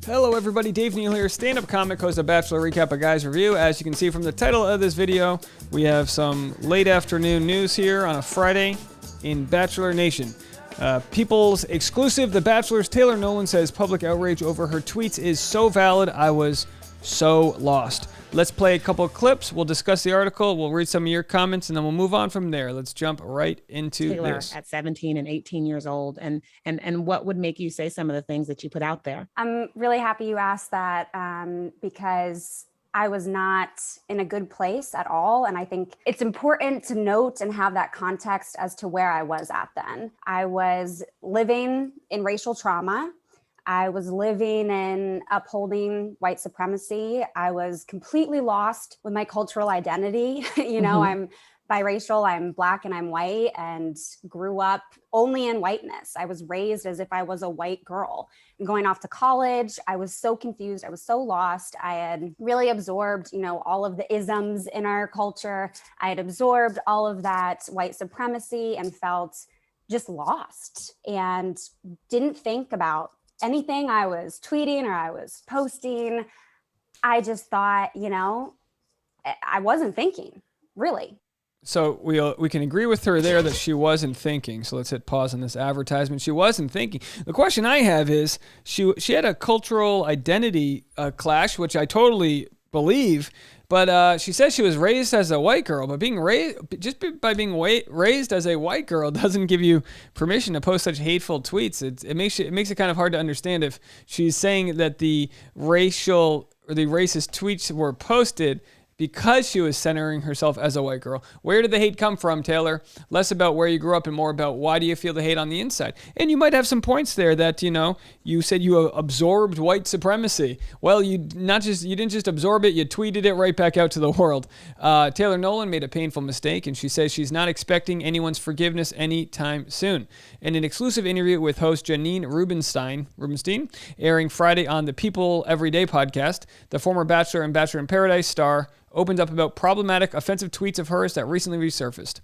Hello everybody, Dave Neal here, stand-up comic, host of Bachelor Recap, a Guy's Review. As you can see from the title of this video, we have some late afternoon news here on a Friday in Bachelor Nation. People's exclusive, The Bachelor's Taylor Nolan says public outrage over her tweets is so valid, I was so lost. Let's play a couple of clips, we'll discuss the article, we'll read some of your comments, and then we'll move on from there. Let's jump right into Taylor this. At 17 and 18 years old, and what would make you say some of the things that you put out there? I'm really happy you asked that because I was not in a good place at all. And I think it's important to note and have that context as to where I was at then. I was living in racial trauma. I was living in upholding white supremacy. I was completely lost with my cultural identity. I'm biracial, I'm Black and I'm white, and grew up only in whiteness. I was raised as if I was a white girl. And going off to college, I was so confused. I was so lost. I had really absorbed, all of the isms in our culture. I had absorbed all of that white supremacy and felt just lost and didn't think about anything I was tweeting or I was posting. I just thought, I wasn't thinking, really. So we can agree with her there that she wasn't thinking. So let's hit pause on this advertisement. She wasn't thinking. The question I have is, she had a cultural identity clash, which I totally believe. But she says she was raised as a white girl, but being raised raised as a white girl doesn't give you permission to post such hateful tweets. It makes it kind of hard to understand if she's saying that the racial or the racist tweets were posted because she was centering herself as a white girl. Where did the hate come from, Taylor? Less about where you grew up and more about why do you feel the hate on the inside. And you might have some points there that, you said you absorbed white supremacy. Well, you didn't just absorb it, you tweeted it right back out to the world. Taylor Nolan made a painful mistake, and she says she's not expecting anyone's forgiveness anytime soon. In an exclusive interview with host Janine Rubenstein, airing Friday on the People Everyday podcast, the former Bachelor and Bachelor in Paradise star opened up about problematic, offensive tweets of hers that recently resurfaced.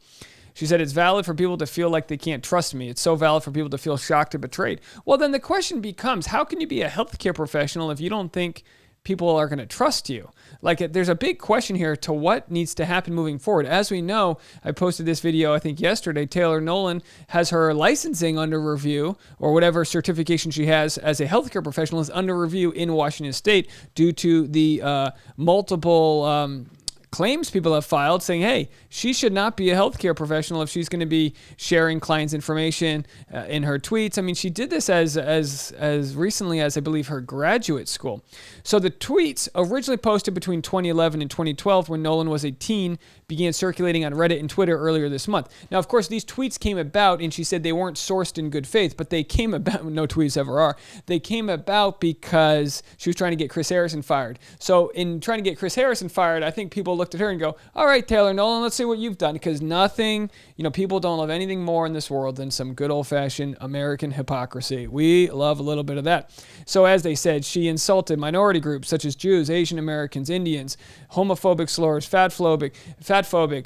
She said, it's valid for people to feel like they can't trust me. It's so valid for people to feel shocked or betrayed. Well, then the question becomes, how can you be a healthcare professional if you don't think people are going to trust you? There's a big question here to what needs to happen moving forward. As we know, I posted this video, I think yesterday, Taylor Nolan has her licensing under review, or whatever certification she has as a healthcare professional is under review in Washington State due to the multiple claims people have filed saying, hey, she should not be a healthcare professional if she's going to be sharing clients' information in her tweets. I mean, she did this as recently as, I believe, her graduate school. So the tweets originally posted between 2011 and 2012 when Nolan was a teen began circulating on Reddit and Twitter earlier this month. Now, of course, these tweets came about, and she said they weren't sourced in good faith, but they came about, no tweets ever are, they came about because she was trying to get Chris Harrison fired. So in trying to get Chris Harrison fired, I think people looked at her and go, all right, Taylor Nolan, let's see what you've done, because nothing, people don't love anything more in this world than some good old-fashioned American hypocrisy. We love a little bit of that. So as they said, she insulted minority groups such as Jews, Asian Americans, Indians, homophobic slurs, fatphobic,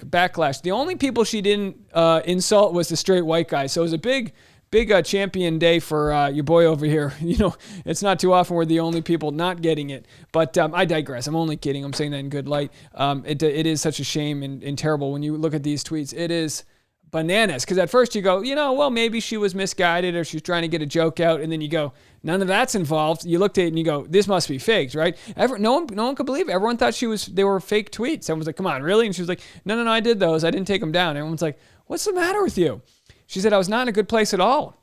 backlash. The only people she didn't insult was the straight white guy. So it was a big champion day for your boy over here. It's not too often we're the only people not getting it. But I digress. I'm only kidding. I'm saying that in good light. It is such a shame and terrible when you look at these tweets. It is bananas. Because at first you go, well, maybe she was misguided or she's trying to get a joke out. And then you go, none of that's involved. You looked at it and you go, this must be faked, right? No one could believe it. Everyone thought they were fake tweets. Everyone was like, come on, really? And she was like, no, I did those. I didn't take them down. Everyone's like, what's the matter with you? She said, I was not in a good place at all.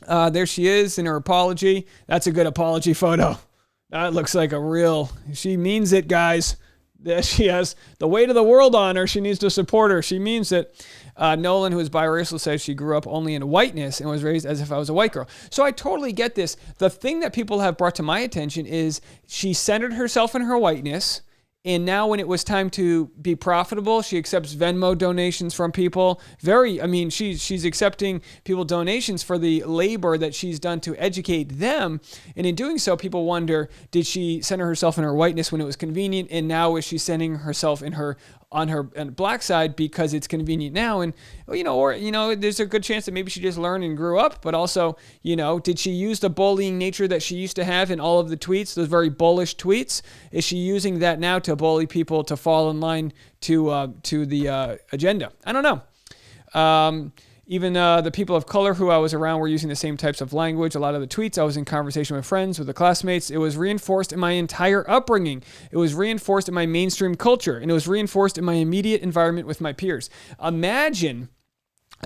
There she is in her apology. That's a good apology photo. That looks like she means it, guys. She has the weight of the world on her. She needs to support her. She means it. Nolan, who is biracial, says she grew up only in whiteness and was raised as if I was a white girl. So I totally get this. The thing that people have brought to my attention is she centered herself in her whiteness. And now when it was time to be profitable, she accepts Venmo donations from people. She's accepting people donations for the labor that she's done to educate them. And in doing so, people wonder, did she center herself in her whiteness when it was convenient? And now is she centering herself in her on her black side because it's convenient now. And, there's a good chance that maybe she just learned and grew up, but also, did she use the bullying nature that she used to have in all of the tweets, those very bullish tweets? Is she using that now to bully people to fall in line to the agenda? I don't know. Even the people of color who I was around were using the same types of language. A lot of the tweets, I was in conversation with friends, with the classmates. It was reinforced in my entire upbringing. It was reinforced in my mainstream culture. And it was reinforced in my immediate environment with my peers. Imagine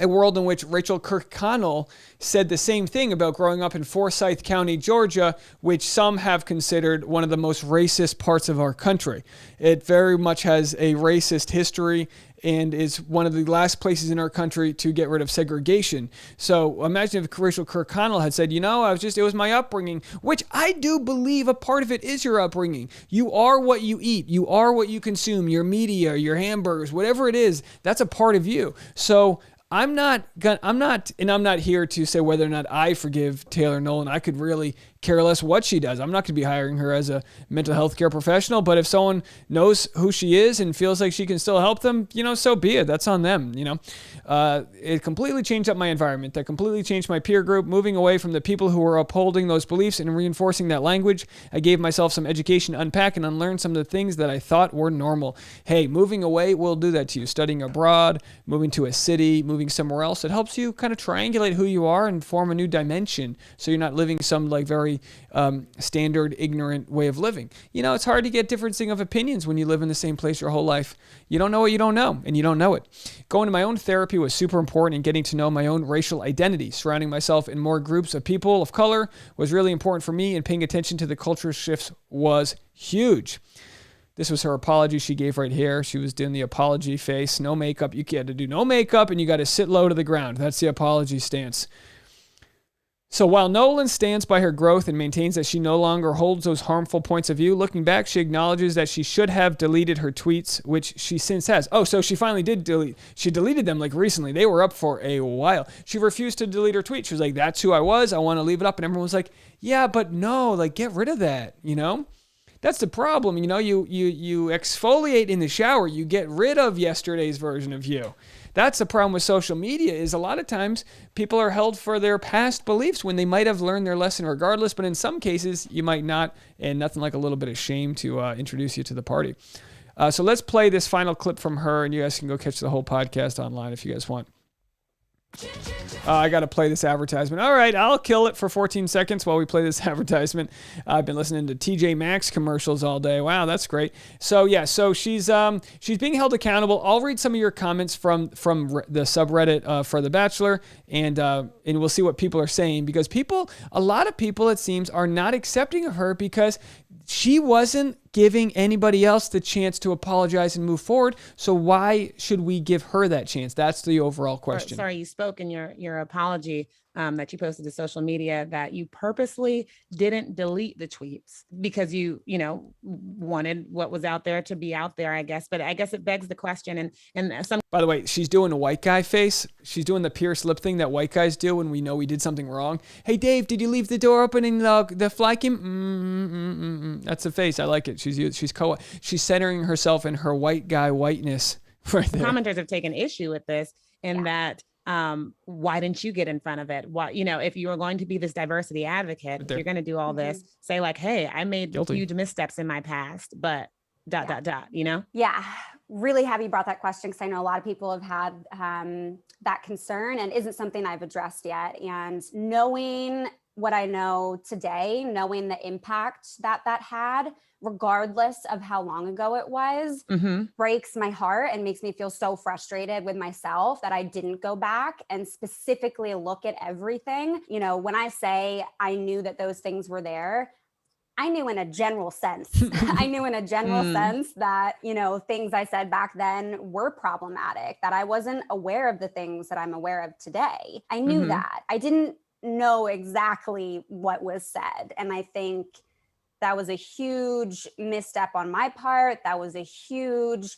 a world in which Rachel Kirkconnell said the same thing about growing up in Forsyth County, Georgia, which some have considered one of the most racist parts of our country. It very much has a racist history and is one of the last places in our country to get rid of segregation. So imagine if Rachel Kirkconnell had said, it was my upbringing, which I do believe a part of it is your upbringing. You are what you eat. You are what you consume, your media, your hamburgers, whatever it is, that's a part of you. So I'm not here to say whether or not I forgive Taylor Nolan. I could really care less what she does. I'm not going to be hiring her as a mental health care professional, but if someone knows who she is and feels like she can still help them, so be it. That's on them, It completely changed up my environment. That completely changed my peer group, moving away from the people who were upholding those beliefs and reinforcing that language. I gave myself some education to unpack and unlearn some of the things that I thought were normal. Hey, moving away will do that to you. Studying abroad, moving to a city, moving somewhere else, it helps you kind of triangulate who you are and form a new dimension so you're not living some very standard, ignorant way of living. It's hard to get differencing of opinions when you live in the same place your whole life. You don't know what you don't know, and you don't know it. Going to my own therapy was super important in getting to know my own racial identity. Surrounding myself in more groups of people of color was really important for me, and paying attention to the culture shifts was huge. This was her apology she gave right here. She was doing the apology face, no makeup. You had to do no makeup, and you got to sit low to the ground. That's the apology stance. So while Nolan stands by her growth and maintains that she no longer holds those harmful points of view, looking back, she acknowledges that she should have deleted her tweets, which she since has. Oh, so she finally did delete. She deleted them recently. They were up for a while. She refused to delete her tweet. She was like, that's who I was. I want to leave it up. And everyone was like, yeah, but no, get rid of that, That's the problem. You exfoliate in the shower. You get rid of yesterday's version of you. That's the problem with social media is a lot of times people are held for their past beliefs when they might have learned their lesson regardless, but in some cases you might not, and nothing like a little bit of shame to introduce you to the party. So let's play this final clip from her, and you guys can go catch the whole podcast online if you guys want. I got to play this advertisement. All right, I'll kill it for 14 seconds while we play this advertisement. I've been listening to TJ Maxx commercials all day. Wow, that's great. So she's being held accountable. I'll read some of your comments from the subreddit for The Bachelor, and we'll see what people are saying, because a lot of people, it seems, are not accepting of her because she wasn't giving anybody else the chance to apologize and move forward. So why should we give her that chance? That's the overall question. Sorry, you spoke in your apology that you posted to social media that you purposely didn't delete the tweets because you wanted what was out there to be out there, I guess. But I guess it begs the question. And some. By the way, she's doing a white guy face. She's doing the Pierce lip thing that white guys do when we know we did something wrong. Hey, Dave, did you leave the door open and the fly came? That's the face. I like it. She's centering herself in her white guy whiteness right there. Commenters have taken issue with this that why didn't you get in front of it? Why, if you were going to be this diversity advocate, if you're going to do all this, say hey, I made huge missteps in my past, but ... Yeah, really happy you brought that question, because I know a lot of people have had that concern, and isn't something I've addressed yet. And knowing what I know today, knowing the impact that had, regardless of how long ago it was, breaks my heart and makes me feel so frustrated with myself that I didn't go back and specifically look at everything. When I say I knew that those things were there, I knew in a general sense. I knew in a general sense that, things I said back then were problematic, that I wasn't aware of the things that I'm aware of today. I knew that. I didn't know exactly what was said. And I think that was a huge misstep on my part. That was a huge,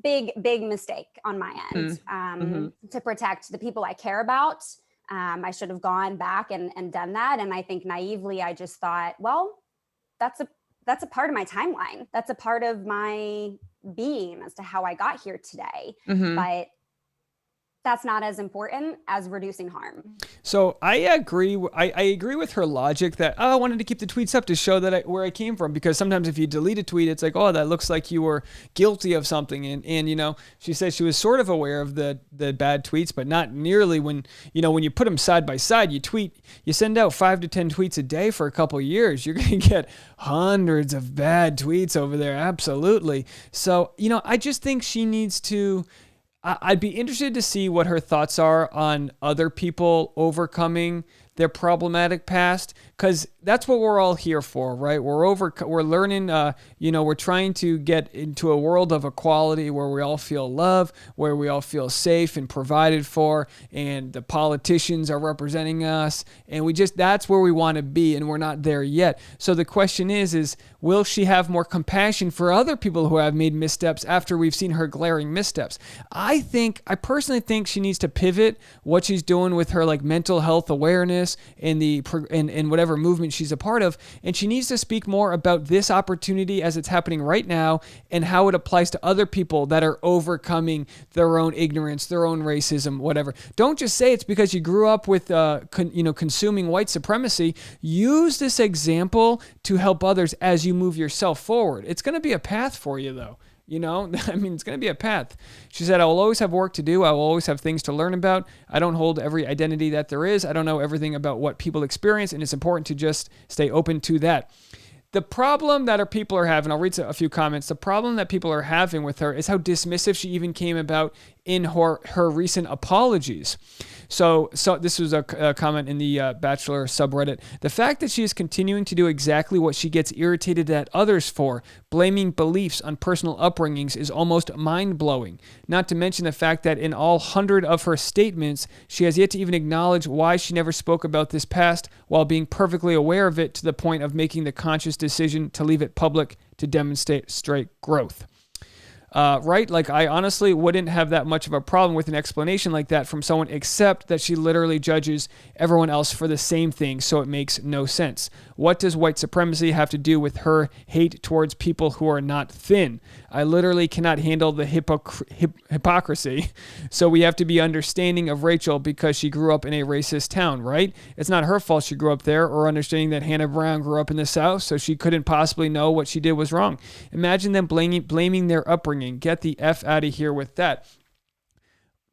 big mistake on my end to protect the people I care about. I should have gone back and done that. And I think naively, I just thought, well, that's a part of my timeline. That's a part of my being as to how I got here today. Mhm. But that's not as important as reducing harm. So I agree. I agree with her logic that, I wanted to keep the tweets up to show that where I came from, because sometimes if you delete a tweet, it's like, oh, that looks like you were guilty of something. And you know, she said she was sort of aware of the bad tweets, but not nearly when you put them side by side. You send out 5 to 10 tweets a day for a couple of years, you're going to get hundreds of bad tweets over there. Absolutely. So, I just think she needs to, I'd be interested to see what her thoughts are on other people overcoming their problematic past, because that's what we're all here for, right? We're learning, we're trying to get into a world of equality where we all feel love, where we all feel safe and provided for, and the politicians are representing us, and that's where we want to be, and we're not there yet. So the question is will she have more compassion for other people who have made missteps after we've seen her glaring missteps? I personally think she needs to pivot what she's doing with her like mental health awareness and whatever movement she's a part of, and she needs to speak more about this opportunity as it's happening right now and how it applies to other people that are overcoming their own ignorance, their own racism, whatever. Don't just say it's because you grew up with consuming white supremacy. Use this example to help others as you move yourself forward. It's going to be a path for you, though. It's going to be a path. She said, I will always have work to do. I will always have things to learn about. I don't hold every identity that there is. I don't know everything about what people experience, and it's important to just stay open to that. The problem that people are having, I'll read a few comments. The problem that people are having with her is how dismissive she even came about in her recent apologies. So this was a comment in the Bachelor subreddit. The fact that she is continuing to do exactly what she gets irritated at others for, blaming beliefs on personal upbringings, is almost mind-blowing. Not to mention the fact that in all 100 of her statements, she has yet to even acknowledge why she never spoke about this past while being perfectly aware of it, to the point of making the conscious decision to leave it public to demonstrate growth. Right? Like, I honestly wouldn't have that much of a problem with an explanation like that from someone, except that she literally judges everyone else for the same thing, so it makes no sense. What does white supremacy have to do with her hate towards people who are not thin? I literally cannot handle the hypocrisy, so we have to be understanding of Rachel because she grew up in a racist town, right? It's not her fault she grew up there, or understanding that Hannah Brown grew up in the South, so she couldn't possibly know what she did was wrong. Imagine them blaming their upbringing. Get the F out of here with that.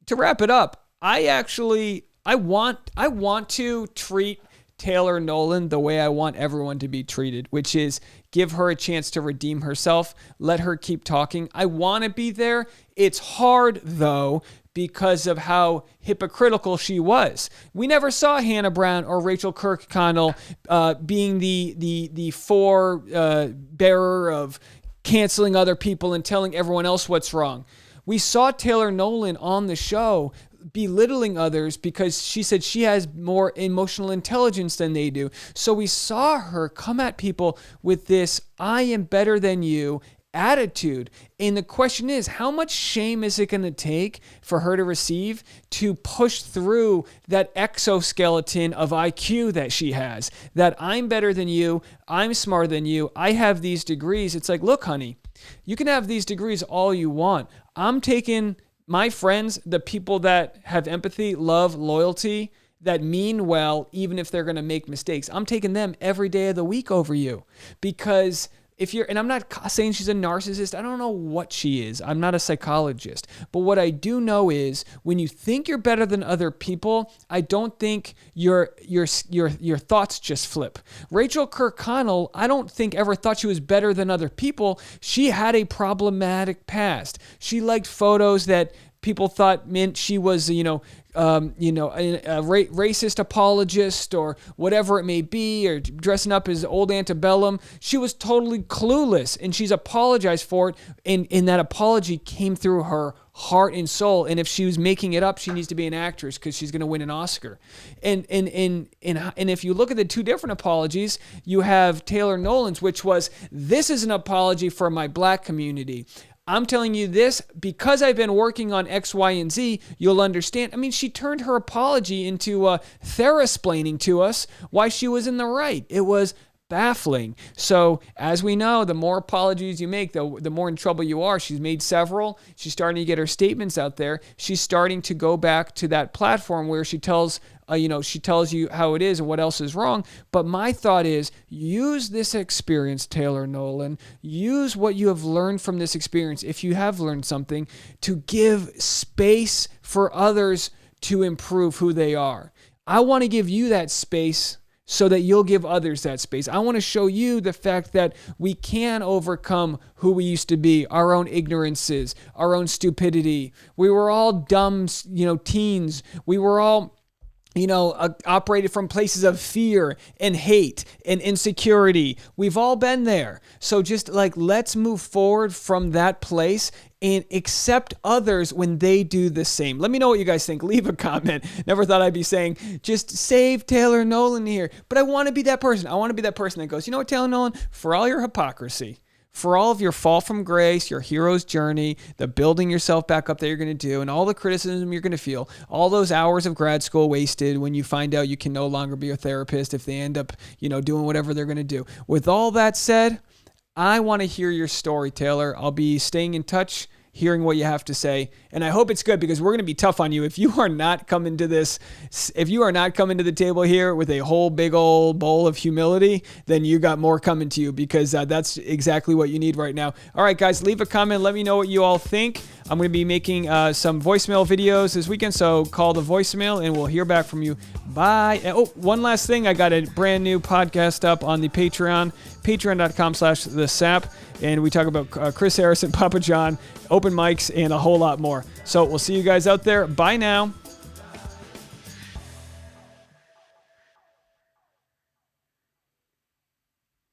To wrap it up, I want to treat Taylor Nolan the way I want everyone to be treated, which is give her a chance to redeem herself. Let her keep talking. I want to be there. It's hard, though, because of how hypocritical she was. We never saw Hannah Brown or Rachel Kirkconnell being the bearer of canceling other people and telling everyone else what's wrong. We saw Taylor Nolan on the show belittling others because she said she has more emotional intelligence than they do. So we saw her come at people with this I am better than you attitude. And the question is, how much shame is it going to take for her to receive to push through that exoskeleton of IQ that she has? That I'm better than you, I'm smarter than you, I have these degrees. It's like, look, honey, you can have these degrees all you want. I'm taking my friends, the people that have empathy, love, loyalty, that mean well, even if they're going to make mistakes. I'm taking them every day of the week over you, because and I'm not saying she's a narcissist. I don't know what she is. I'm not a psychologist. But what I do know is when you think you're better than other people, I don't think your thoughts just flip. Rachel Kirkconnell, I don't think ever thought she was better than other people. She had a problematic past. She liked photos that people thought meant she was, a racist apologist or whatever it may be, or dressing up as old antebellum. She was totally clueless, and she's apologized for it. And that apology came through her heart and soul. And if she was making it up, she needs to be an actress because she's going to win an Oscar. And if you look at the two different apologies, you have Taylor Nolan's, which was, this is an apology for my black community. I'm telling you this because I've been working on X, Y, and Z. You'll understand. I mean, she turned her apology into therasplaining to us why she was in the right. It was baffling. So as we know, the more apologies you make, the more in trouble you are. She's made several. She's starting to get her statements out there. She's starting to go back to that platform where she tells she tells you how it is and what else is wrong. But my thought is, use this experience, Taylor Nolan. Use what you have learned from this experience, if you have learned something, to give space for others to improve who they are. I want to give you that space so that you'll give others that space. I want to show you the fact that we can overcome who we used to be, our own ignorances, our own stupidity. We were all dumb, teens. We were all operated from places of fear and hate and insecurity. We've all been there. So just let's move forward from that place and accept others when they do the same. Let me know what you guys think. Leave a comment. Never thought I'd be saying, just save Taylor Nolan here. But I want to be that person. I want to be that person that goes, you know what, Taylor Nolan, for all your hypocrisy, for all of your fall from grace, your hero's journey, the building yourself back up that you're going to do, and all the criticism you're going to feel, all those hours of grad school wasted when you find out you can no longer be a therapist if they end up, doing whatever they're going to do. With all that said, I want to hear your story, Taylor. I'll be staying in touch, hearing what you have to say. And I hope it's good, because we're going to be tough on you. If you are not coming to the table here with a whole big old bowl of humility, then you got more coming to you, because that's exactly what you need right now. All right, guys, leave a comment. Let me know what you all think. I'm going to be making some voicemail videos this weekend, so call the voicemail and we'll hear back from you. Bye. Oh, one last thing. I got a brand new podcast up on the Patreon, patreon.com/thesap. And we talk about Chris Harrison, Papa John, open mics, and a whole lot more. So we'll see you guys out there. Bye now.